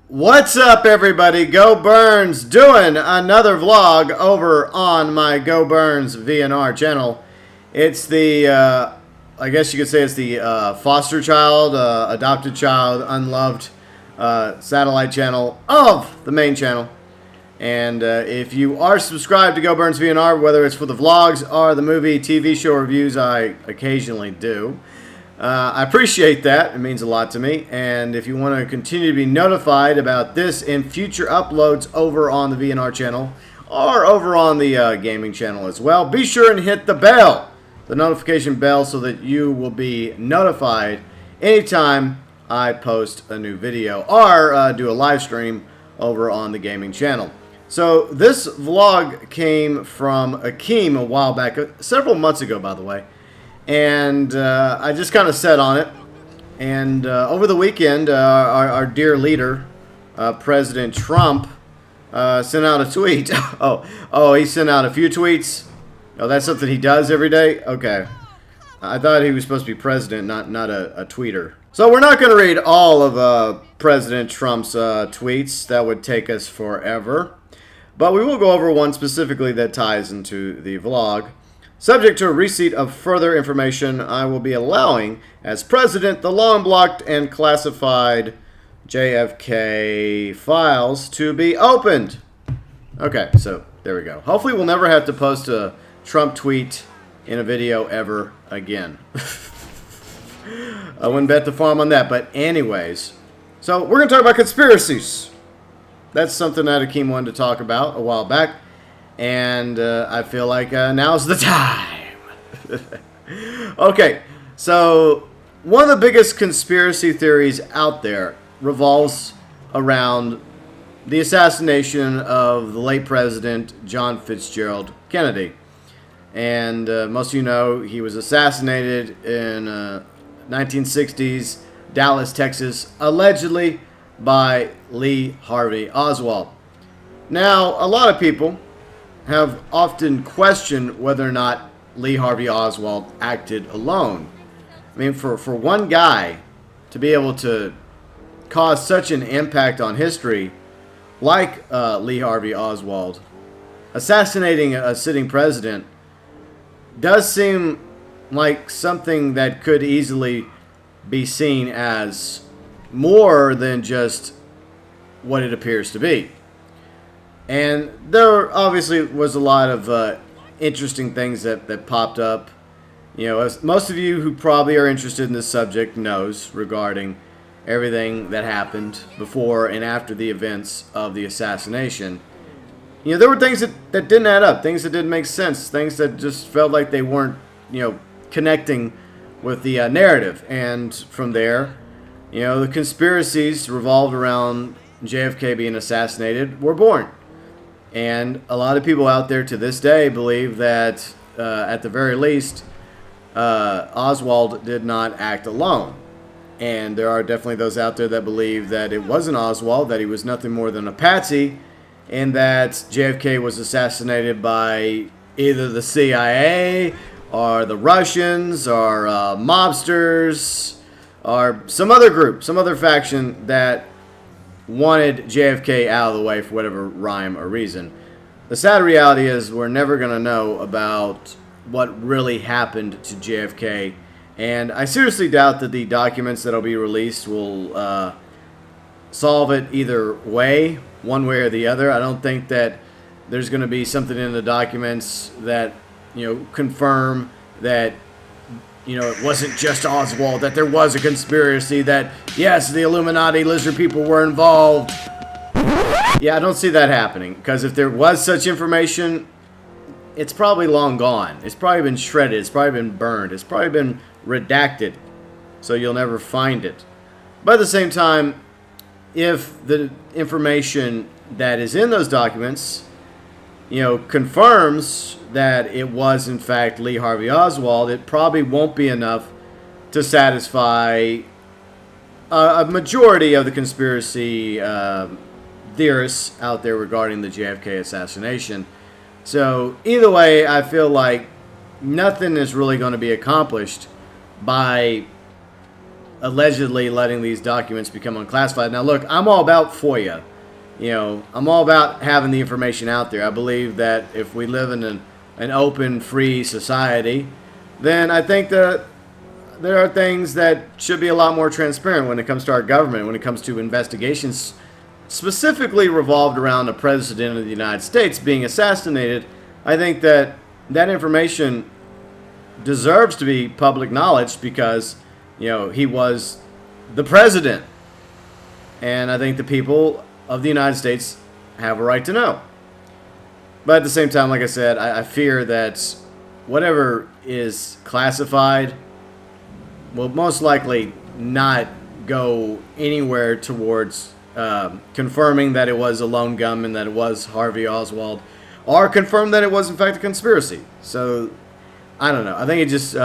What's up, everybody? Go Burns doing another vlog over on my Go Burns VNR channel. It's the, I guess you could say it's the foster child, adopted child, unloved satellite channel of the main channel. And if you are subscribed to Go Burns VNR, whether it's for the vlogs or the movie, TV show reviews I occasionally do, I appreciate that. It means a lot to me. And if you want to continue to be notified about this and future uploads over on the VNR channel or over on the gaming channel as well, be sure and hit the bell, the notification bell, so that you will be notified anytime I post a new video or do a live stream over on the gaming channel. So this vlog came from Akeem a while back, several months ago, by the way. And I just kind of sat on it. And over the weekend, our dear leader, President Trump, sent out a tweet. Oh, he sent out a few tweets. Oh, that's something he does every day? Okay. I thought he was supposed to be president, not a tweeter. So we're not going to read all of President Trump's tweets. That would take us forever. But we will go over one specifically that ties into the vlog. Subject to a receipt of further information, I will be allowing, as president, the long blocked and classified JFK files to be opened. Okay, so there we go. Hopefully we'll never have to post a Trump tweet in a video ever again. I wouldn't bet the farm on that, but anyways. So we're going to talk about conspiracies. That's something that Akeem wanted to talk about a while back. And I feel like now's the time. Okay, so one of the biggest conspiracy theories out there revolves around the assassination of the late President John Fitzgerald Kennedy. And most of you know he was assassinated in 1960s Dallas, Texas, allegedly by Lee Harvey Oswald. Now, a lot of people have often questioned whether or not Lee Harvey Oswald acted alone. I mean, for one guy to be able to cause such an impact on history, like Lee Harvey Oswald, assassinating a sitting president, does seem like something that could easily be seen as more than just what it appears to be. And there obviously was a lot of interesting things that popped up. You know, as most of you who probably are interested in this subject knows regarding everything that happened before and after the events of the assassination. You know, there were things that didn't add up, things that didn't make sense, things that just felt like they weren't, you know, connecting with the narrative. And from there, you know, the conspiracies revolved around JFK being assassinated were born. And a lot of people out there to this day believe that, at the very least, Oswald did not act alone. And there are definitely those out there that believe that it wasn't Oswald, that he was nothing more than a patsy, and that JFK was assassinated by either the CIA or the Russians or mobsters or some other group, some other faction that wanted JFK out of the way for whatever rhyme or reason. The sad reality is we're never going to know about what really happened to JFK, and I seriously doubt that the documents that will be released will solve it either way, one way or the other. I don't think that there's going to be something in the documents that, you know, confirm that, you know, it wasn't just Oswald, that there was a conspiracy, that, yes, the Illuminati lizard people were involved. Yeah, I don't see that happening, because if there was such information, it's probably long gone. It's probably been shredded. It's probably been burned. It's probably been redacted, so you'll never find it. But at the same time, if the information that is in those documents, you know, confirms that it was in fact Lee Harvey Oswald, it probably won't be enough to satisfy a majority of the conspiracy theorists out there regarding the JFK assassination. So either way, I feel like nothing is really going to be accomplished by allegedly letting these documents become unclassified. Now, look, I'm all about FOIA. I'm all about having the information out there. I believe that if we live in an open, free society, then I think that there are things that should be a lot more transparent when it comes to our government, when it comes to investigations specifically revolved around the President of the United States being assassinated. I think that that information deserves to be public knowledge because, he was the president. And I think the people of the United States have a right to know. But at the same time, like I said, I fear that whatever is classified will most likely not go anywhere towards confirming that it was a lone gunman, that it was Harvey Oswald, or confirm that it was in fact a conspiracy. So I don't know. I think it just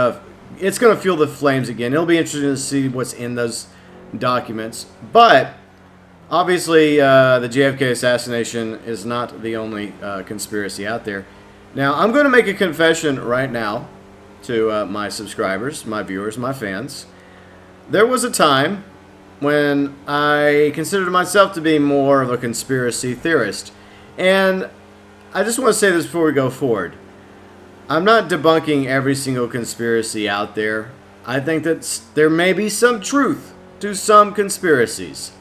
it's going to fuel the flames again. It'll be interesting to see what's in those documents. But obviously, the JFK assassination is not the only conspiracy out there. Now, I'm going to make a confession right now to my subscribers, my viewers, my fans. There was a time when I considered myself to be more of a conspiracy theorist. And I just want to say this before we go forward. I'm not debunking every single conspiracy out there. I think that there may be some truth to some conspiracies.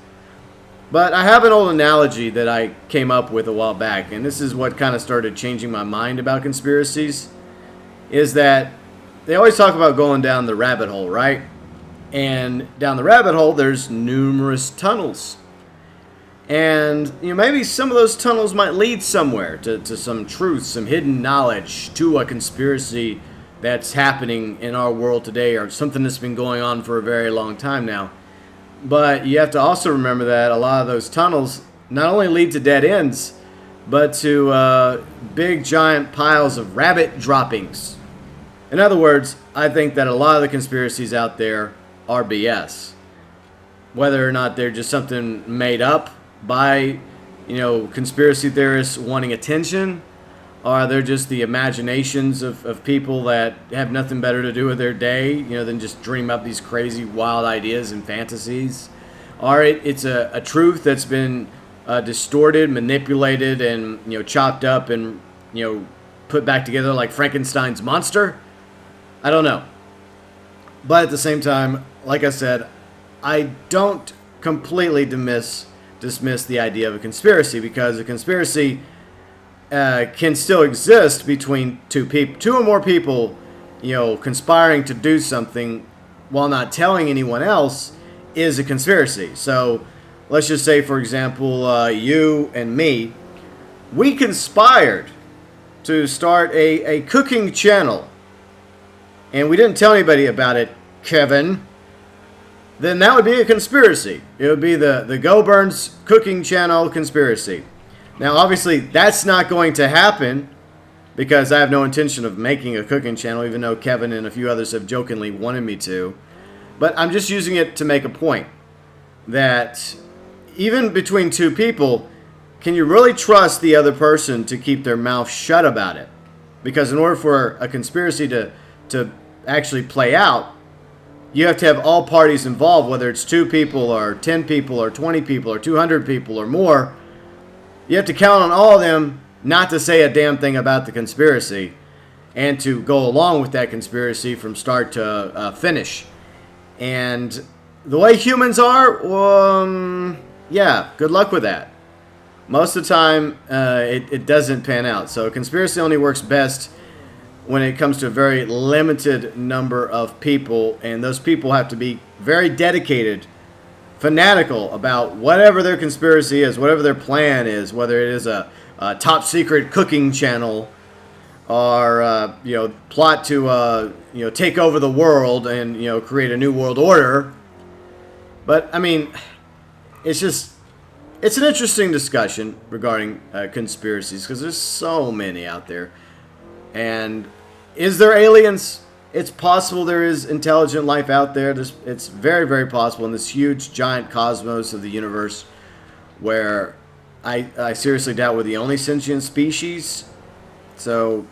But I have an old analogy that I came up with a while back, and this is what kind of started changing my mind about conspiracies, is that they always talk about going down the rabbit hole, right? And down the rabbit hole, there's numerous tunnels. And maybe some of those tunnels might lead somewhere to some truth, some hidden knowledge, to a conspiracy that's happening in our world today, or something that's been going on for a very long time now. But you have to also remember that a lot of those tunnels not only lead to dead ends, but to big giant piles of rabbit droppings. In other words, I think that a lot of the conspiracies out there are BS. Whether or not they're just something made up by, conspiracy theorists wanting attention, or they're just the imaginations of people that have nothing better to do with their day, than just dream up these crazy, wild ideas and fantasies. Or it's a truth that's been distorted, manipulated, and, chopped up and, put back together like Frankenstein's monster. I don't know. But at the same time, like I said, I don't completely dismiss the idea of a conspiracy, because a conspiracy can still exist between two or more people, conspiring to do something while not telling anyone else is a conspiracy. So let's just say, for example, you and me, we conspired to start a cooking channel, and we didn't tell anybody about it, Kevin. Then that would be a conspiracy. It would be the Go Burns cooking channel conspiracy. Now, obviously, that's not going to happen, because I have no intention of making a cooking channel, even though Kevin and a few others have jokingly wanted me to. But I'm just using it to make a point that even between two people, can you really trust the other person to keep their mouth shut about it? Because in order for a conspiracy to actually play out, you have to have all parties involved, whether it's 2 people or 10 people or 20 people or 200 people or more. You have to count on all of them not to say a damn thing about the conspiracy and to go along with that conspiracy from start to finish. And the way humans are, yeah, good luck with that. Most of the time, it doesn't pan out. So a conspiracy only works best when it comes to a very limited number of people, and those people have to be very dedicated, fanatical about whatever their conspiracy is, whatever their plan is, whether it is a top secret cooking channel or plot to take over the world and create a new world order. But I mean, it's an interesting discussion regarding conspiracies, because there's so many out there. And is there aliens? It's possible there is intelligent life out there. It's very, very possible in this huge, giant cosmos of the universe, where I seriously doubt we're the only sentient species. So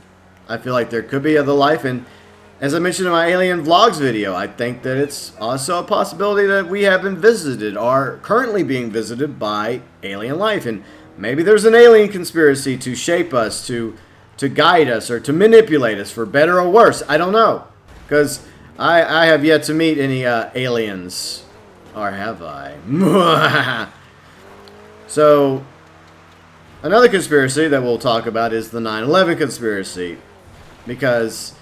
I feel like there could be other life. And As I mentioned in my Alien Vlogs video, I think that it's also a possibility that we have been visited, are currently being visited by alien life. And maybe there's an alien conspiracy to shape us, to guide us, or to manipulate us for better or worse. I don't know. Because I have yet to meet any aliens. Or have I? So, another conspiracy that we'll talk about is the 9/11 conspiracy. Because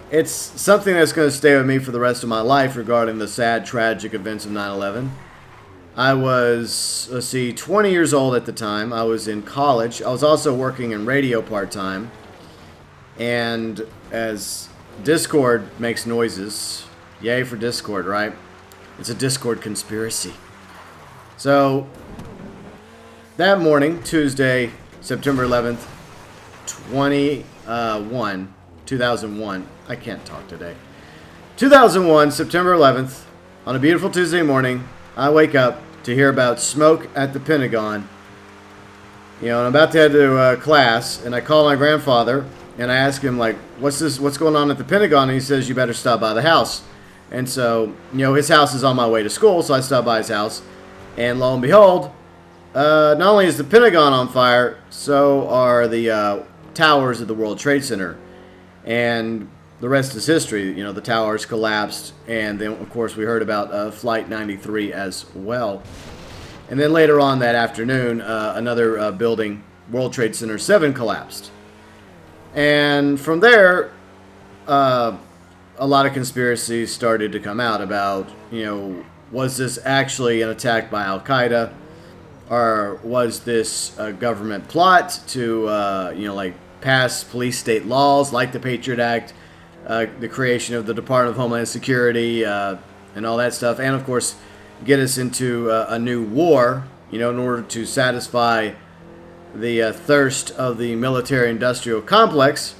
it's something that's going to stay with me for the rest of my life regarding the sad, tragic events of 9/11. I was, 20 years old at the time. I was in college. I was also working in radio part-time. And as Discord makes noises, yay for Discord, right? It's a Discord conspiracy. So, that morning, Tuesday, September 11th, 2001. I can't talk today. 2001, September 11th, on a beautiful Tuesday morning, I wake up to hear about smoke at the Pentagon. You know, and I'm about to head to class, and I call my grandfather, and I ask him, like, what's going on at the Pentagon? And he says, you better stop by the house. And so, you know, his house is on my way to school, so I stop by his house, and lo and behold, not only is the Pentagon on fire, so are the towers of the World Trade Center. And the rest is history. You know, the towers collapsed, and then, of course, we heard about Flight 93 as well. And then later on that afternoon, another building, World Trade Center 7, collapsed. And from there, a lot of conspiracies started to come out about, you know, was this actually an attack by Al-Qaeda? Or was this a government plot to, you know, like pass police state laws like the Patriot Act, the creation of the Department of Homeland Security, and all that stuff, and of course get us into a new war, you know, in order to satisfy the thirst of the military-industrial complex.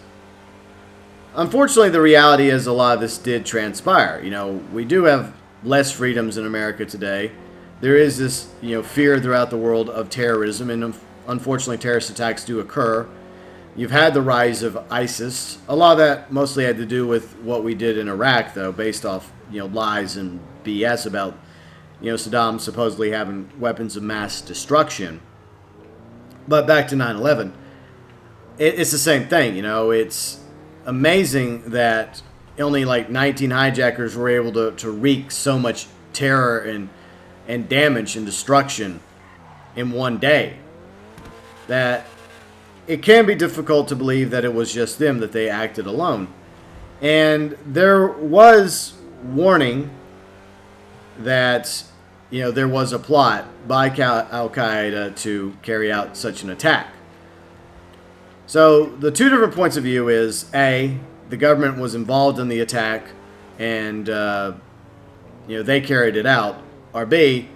Unfortunately, the reality is a lot of this did transpire. You know, we do have less freedoms in America today. There is this, you know, fear throughout the world of terrorism, and unfortunately terrorist attacks do occur. You've had the rise of ISIS. A lot of that mostly had to do with what we did in Iraq, though, based off, you know, lies and BS about, you know, Saddam supposedly having weapons of mass destruction. But back to 9/11, it's the same thing, you know. It's amazing that only like 19 hijackers were able to wreak so much terror and damage and destruction in one day, that it can be difficult to believe that it was just them, that they acted alone. And there was warning that, you know, there was a plot by Al-Qaeda to carry out such an attack. So the two different points of view is, A, the government was involved in the attack and, you know, they carried it out. Or B,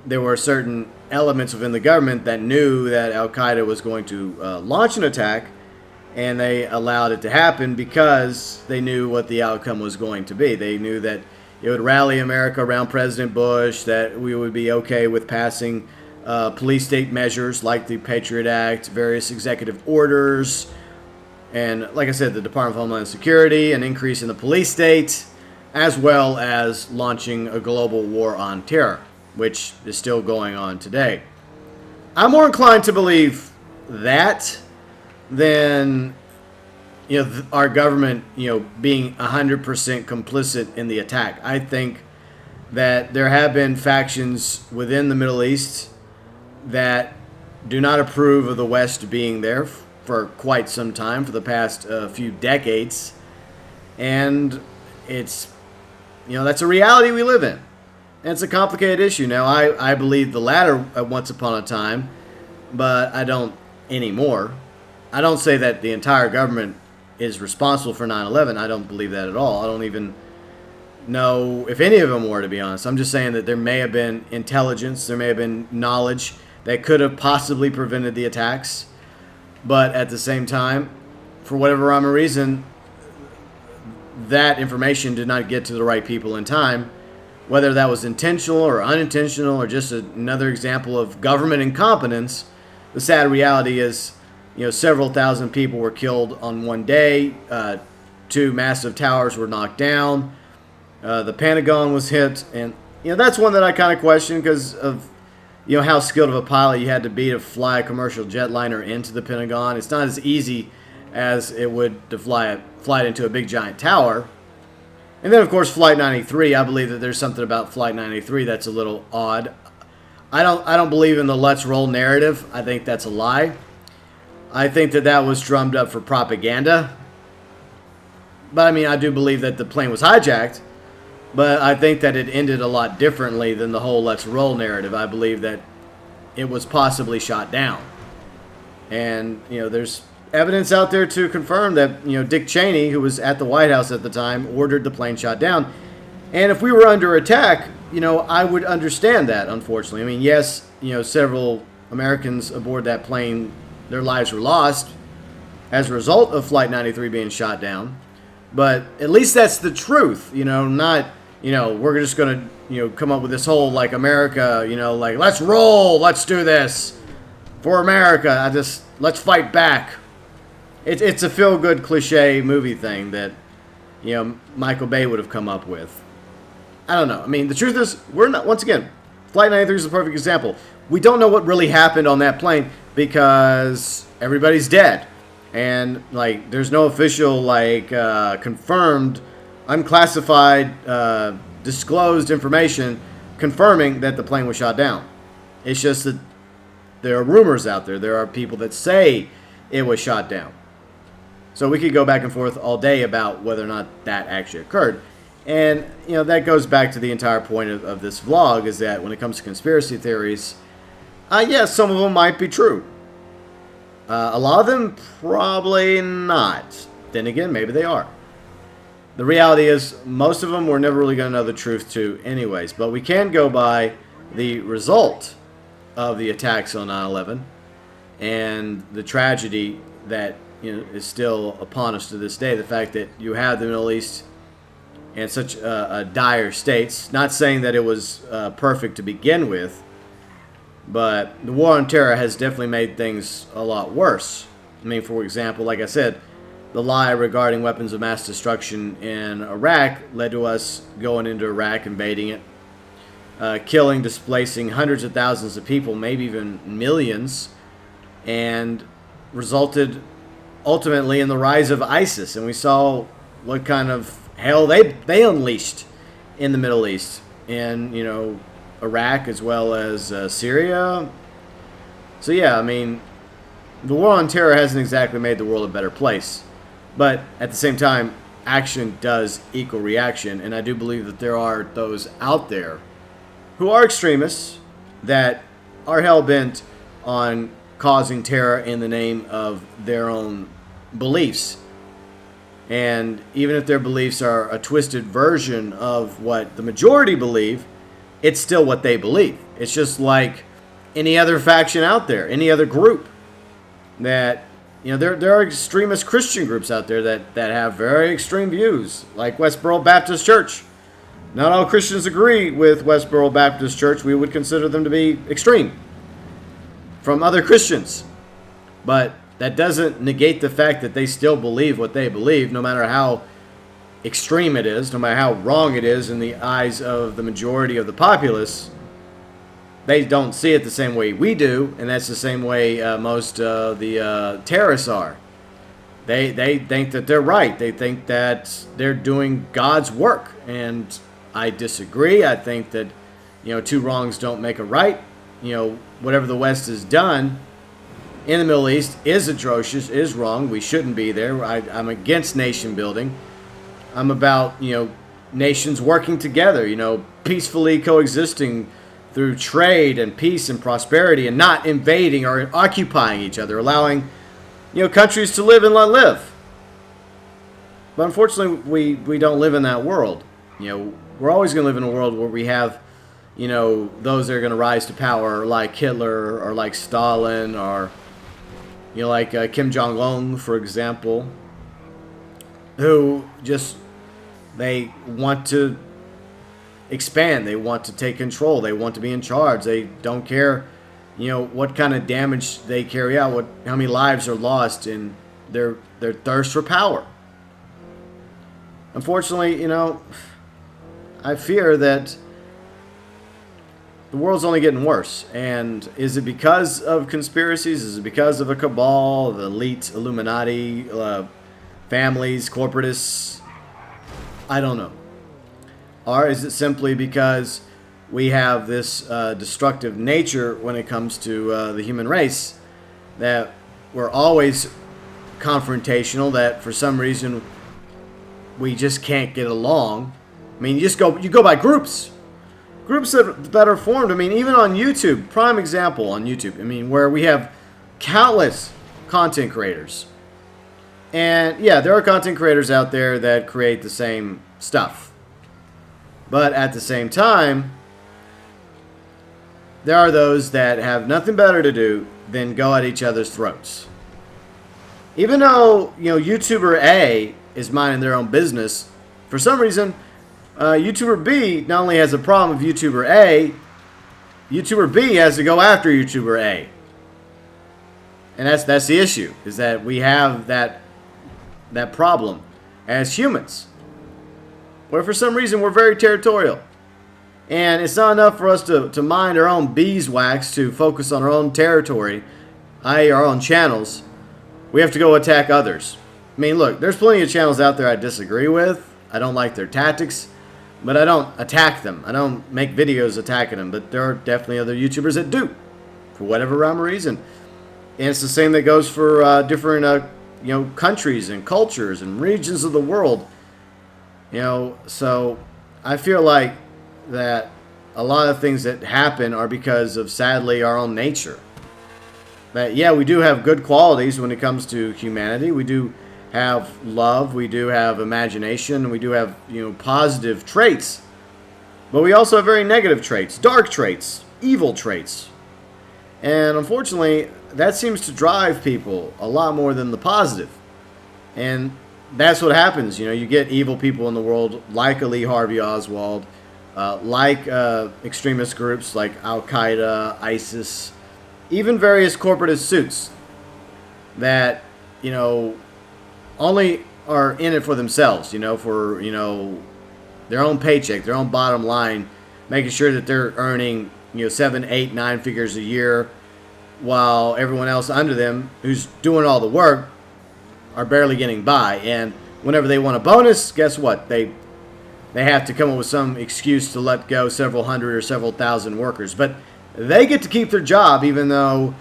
there were certain elements within the government that knew that Al-Qaeda was going to launch an attack, and they allowed it to happen because they knew what the outcome was going to be. They knew that it would rally America around President Bush, that we would be okay with passing police state measures like the Patriot Act, various executive orders, and like I said, the Department of Homeland Security, an increase in the police state, as well as launching a global war on terror, which is still going on today. I'm more inclined to believe that than, you know, our government, you know, being 100% complicit in the attack. I think that there have been factions within the Middle East that do not approve of the West being there for quite some time, for the past few decades. And it's, you know, that's a reality we live in. And it's a complicated issue. Now, I believe the latter at once upon a time, but I don't anymore. I don't say that the entire government is responsible for 9/11. I don't believe that at all. I don't even know if any of them were, to be honest. I'm just saying that there may have been intelligence, there may have been knowledge that could have possibly prevented the attacks. But at the same time, for whatever rhyme or reason, that information did not get to the right people in time. Whether that was intentional or unintentional or just another example of government incompetence, the sad reality is, you know, several thousand people were killed on one day. two massive towers were knocked down. The Pentagon was hit, and that's one that I kind of question because of how skilled of a pilot you had to be to fly a commercial jetliner into the Pentagon. It's not as easy as it would to fly it into a big giant tower. And then, of course, Flight 93. I believe that there's something about Flight 93 that's a little odd. I don't believe in the let's roll narrative. I think that's a lie. I think that was drummed up for propaganda. But, I mean, I do believe that the plane was hijacked. But I think that it ended a lot differently than the whole let's roll narrative. I believe that it was possibly shot down. And, there's evidence out there to confirm that, Dick Cheney, who was at the White House at the time, ordered the plane shot down. And if we were under attack, I would understand that, unfortunately. I mean, yes, several Americans aboard that plane, their lives were lost as a result of Flight 93 being shot down. But at least that's the truth, not, we're just going to, come up with this whole, like, America, like, let's roll, let's do this for America. Let's fight back. It's a feel-good cliche movie thing that, Michael Bay would have come up with. I don't know. I mean, the truth is, once again, Flight 93 is a perfect example. We don't know what really happened on that plane because everybody's dead. And, like, there's no official, like, confirmed, unclassified, disclosed information confirming that the plane was shot down. It's just that there are rumors out there. There are people that say it was shot down. So we could go back and forth all day about whether or not that actually occurred. And, that goes back to the entire point of this vlog, is that when it comes to conspiracy theories, yes, some of them might be true. A lot of them, probably not. Then again, maybe they are. The reality is, most of them we're never really going to know the truth to anyways. But we can go by the result of the attacks on 9/11 and the tragedy that is still upon us to this day. The fact that you have the Middle East in such a dire states. Not saying that it was perfect to begin with, but the war on terror has definitely made things a lot worse. I mean, for example, like I said, the lie regarding weapons of mass destruction in Iraq led to us going into Iraq, invading it, killing, displacing hundreds of thousands of people, maybe even millions, and resulted ultimately in the rise of ISIS. And we saw what kind of hell they unleashed in the Middle East, in Iraq as well as Syria. So yeah, I mean, the war on terror hasn't exactly made the world a better place, but at the same time, action does equal reaction, and I do believe that there are those out there who are extremists that are hell-bent on causing terror in the name of their own beliefs. And even if their beliefs are a twisted version of what the majority believe, it's still what they believe. It's just like any other faction out there, any other group that, there are extremist Christian groups out there that have very extreme views, like Westboro Baptist Church. Not all Christians agree with Westboro Baptist Church. We would consider them to be extreme from other Christians. But that doesn't negate the fact that they still believe what they believe, no matter how extreme it is, no matter how wrong it is in the eyes of the majority of the populace. They don't see it the same way we do, and that's the same way most of the terrorists are. They think that they're right. They think that they're doing God's work, and I disagree. I think that two wrongs don't make a right. Whatever the West has done in the Middle East is atrocious, is wrong. We shouldn't be there. I'm against nation building. I'm about, nations working together, peacefully coexisting through trade and peace and prosperity, and not invading or occupying each other, allowing, countries to live and let live. But unfortunately, we don't live in that world. We're always going to live in a world where we have, those that are going to rise to power like Hitler or like Stalin or, like Kim Jong-un, for example, who just, they want to expand. They want to take control. They want to be in charge. They don't care, what kind of damage they carry out, how many lives are lost in their thirst for power. unfortunately, I fear that the world's only getting worse. And is it because of conspiracies? Is it because of a cabal, the elite, Illuminati, families, corporatists? I don't know. Or is it simply because we have this destructive nature when it comes to the human race, that we're always confrontational, that for some reason we just can't get along? I mean, you go by groups that are formed. I mean, even on YouTube, prime example on YouTube. I mean, where we have countless content creators. And yeah, there are content creators out there that create the same stuff. But at the same time, there are those that have nothing better to do than go at each other's throats. Even though, YouTuber A is minding their own business, for some reason, YouTuber B not only has a problem with YouTuber A, YouTuber B has to go after YouTuber A. And that's the issue, is that we have that problem as humans, where for some reason we're very territorial. And it's not enough for us to mind our own beeswax, to focus on our own territory, i.e. our own channels. We have to go attack others. I mean, look, there's plenty of channels out there I disagree with. I don't like their tactics, but I don't attack them. I don't make videos attacking them, but there are definitely other YouTubers that do, for whatever rhyme or reason. And it's the same that goes for different, countries and cultures and regions of the world. So I feel like that a lot of things that happen are because of, sadly, our own nature. That, yeah, we do have good qualities when it comes to humanity. We do have love. We do have imagination. We do have, positive traits. But we also have very negative traits, dark traits, evil traits. And unfortunately, that seems to drive people a lot more than the positive. And that's what happens. You get evil people in the world like Lee Harvey Oswald, like extremist groups like Al-Qaeda, ISIS, even various corporatist suits that, only are in it for themselves, for, their own paycheck, their own bottom line, making sure that they're earning, 7, 8, 9 figures a year, while everyone else under them who's doing all the work are barely getting by. And whenever they want a bonus, guess what? They have to come up with some excuse to let go several hundred or several thousand workers. But they get to keep their job, even though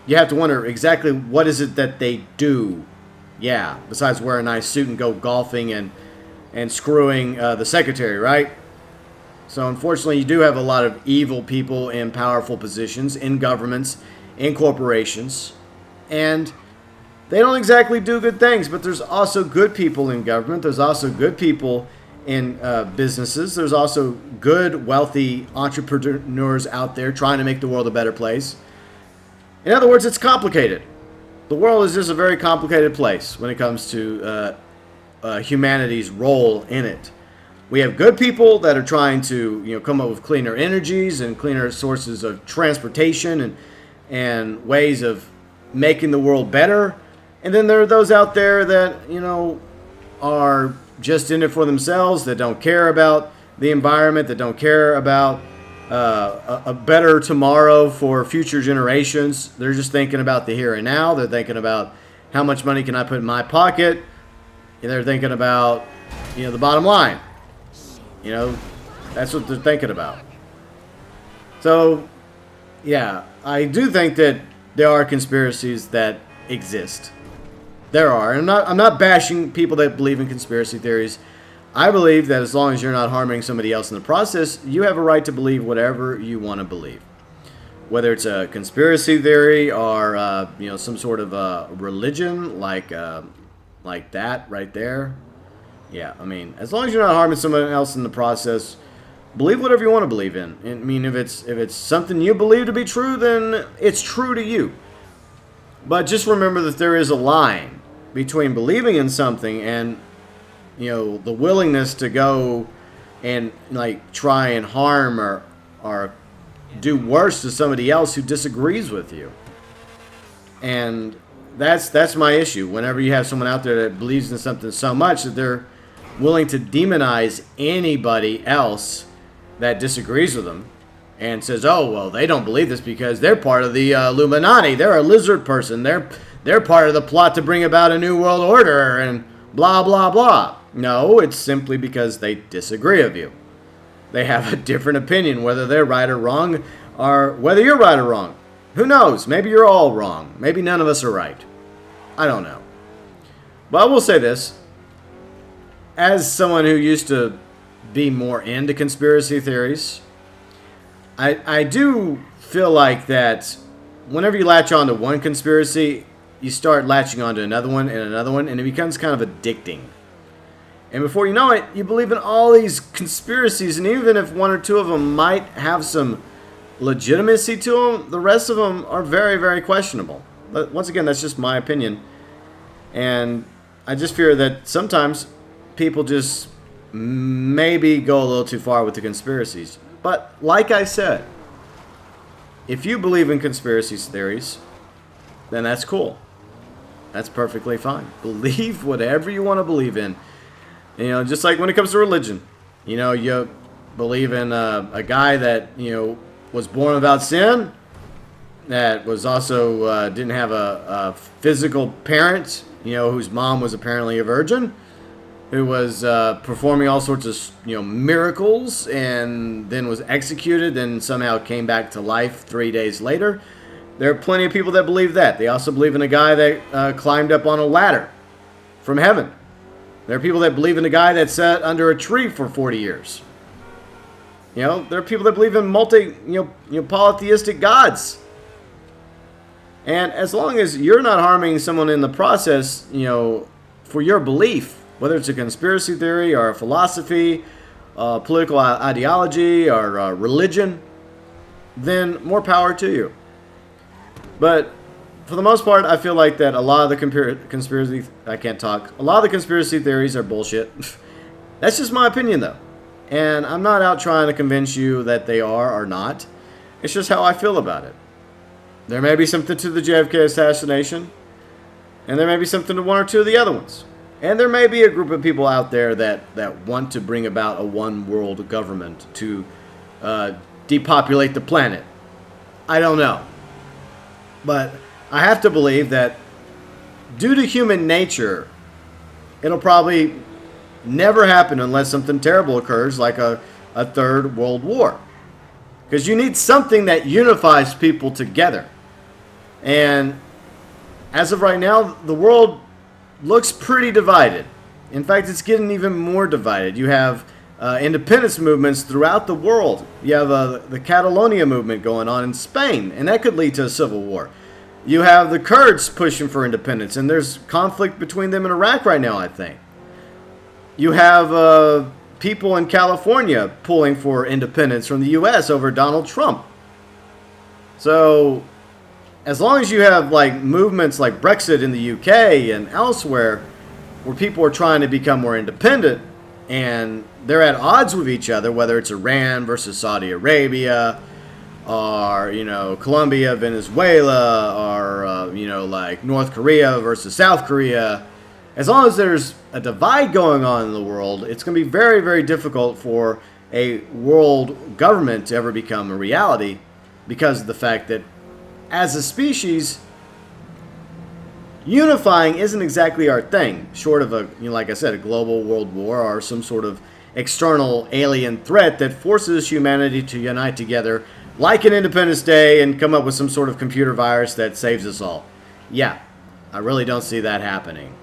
you have to wonder exactly what is it that they do. Yeah, besides wear a nice suit and go golfing and screwing the secretary, right? So unfortunately, you do have a lot of evil people in powerful positions, in governments, in corporations. And they don't exactly do good things, but there's also good people in government. There's also good people in businesses. There's also good, wealthy entrepreneurs out there trying to make the world a better place. In other words, it's complicated. The world is just a very complicated place when it comes to humanity's role in it. We have good people that are trying to, come up with cleaner energies and cleaner sources of transportation and ways of making the world better. And then there are those out there that, are just in it for themselves, that don't care about the environment, that don't care about a better tomorrow for future generations. They're just thinking about the here and now. They're thinking about how much money can I put in my pocket. And they're thinking about, the bottom line. That's what they're thinking about. So, yeah, I do think that there are conspiracies that exist. There are. And I'm not bashing people that believe in conspiracy theories. I believe that as long as you're not harming somebody else in the process, you have a right to believe whatever you want to believe. Whether it's a conspiracy theory or, some sort of religion like that right there. Yeah, I mean, as long as you're not harming someone else in the process, believe whatever you want to believe in. I mean, if it's something you believe to be true, then it's true to you. But just remember that there is a line between believing in something and, the willingness to go and try and harm or do worse to somebody else who disagrees with you. And that's my issue. Whenever you have someone out there that believes in something so much that they're willing to demonize anybody else that disagrees with them and says, oh, well, they don't believe this because they're part of the Illuminati. They're a lizard person. They're part of the plot to bring about a new world order and blah, blah, blah. No, it's simply because they disagree with you. They have a different opinion, whether they're right or wrong, or whether you're right or wrong. Who knows? Maybe you're all wrong. Maybe none of us are right. I don't know. But I will say this. As someone who used to be more into conspiracy theories, I do feel like that whenever you latch on to one conspiracy, you start latching on to another one, and it becomes kind of addicting. And before you know it, you believe in all these conspiracies, and even if one or two of them might have some legitimacy to them, the rest of them are very, very questionable. But once again, that's just my opinion. And I just fear that sometimes people just maybe go a little too far with the conspiracies. But like I said, if you believe in conspiracy theories, then that's cool. That's perfectly fine. Believe whatever you want to believe in. You know, just like when it comes to religion. You know, you believe in a guy that, you know, was born without sin, that was also didn't have a physical parent, you know, whose mom was apparently a virgin, who was performing all sorts of, you know, miracles, and then was executed and somehow came back to life 3 days later. There are plenty of people that believe that. They also believe in a guy that climbed up on a ladder from heaven. There are people that believe in a guy that sat under a tree for 40 years. You know, there are people that believe in polytheistic gods. And as long as you're not harming someone in the process, you know, for your belief, whether it's a conspiracy theory or a philosophy, political ideology, or religion, then more power to you. But for the most part, I feel like that a lot of the conspiracy... I can't talk. A lot of the conspiracy theories are bullshit. That's just my opinion, though. And I'm not out trying to convince you that they are or not. It's just how I feel about it. There may be something to the JFK assassination, and there may be something to one or two of the other ones. And there may be a group of people out there that want to bring about a one-world government to depopulate the planet. I don't know. But I have to believe that due to human nature, it'll probably never happen unless something terrible occurs, like a third world war. Because you need something that unifies people together. And as of right now, the world looks pretty divided. In fact, it's getting even more divided. You have independence movements throughout the world. You have the Catalonia movement going on in Spain, and that could lead to a civil war. You have the Kurds pushing for independence, and there's conflict between them in Iraq right now, I think. You have people in California pulling for independence from the U.S. over Donald Trump. So, as long as you have like movements like Brexit in the UK and elsewhere, where people are trying to become more independent, and they're at odds with each other, whether it's Iran versus Saudi Arabia, or, you know, Colombia, Venezuela, or, you know, like North Korea versus South Korea. As long as there's a divide going on in the world, it's going to be very, very difficult for a world government to ever become a reality, because of the fact that as a species, unifying isn't exactly our thing, short of like I said, a global world war or some sort of external alien threat that forces humanity to unite together, like an Independence Day, and come up with some sort of computer virus that saves us all. Yeah, I really don't see that happening.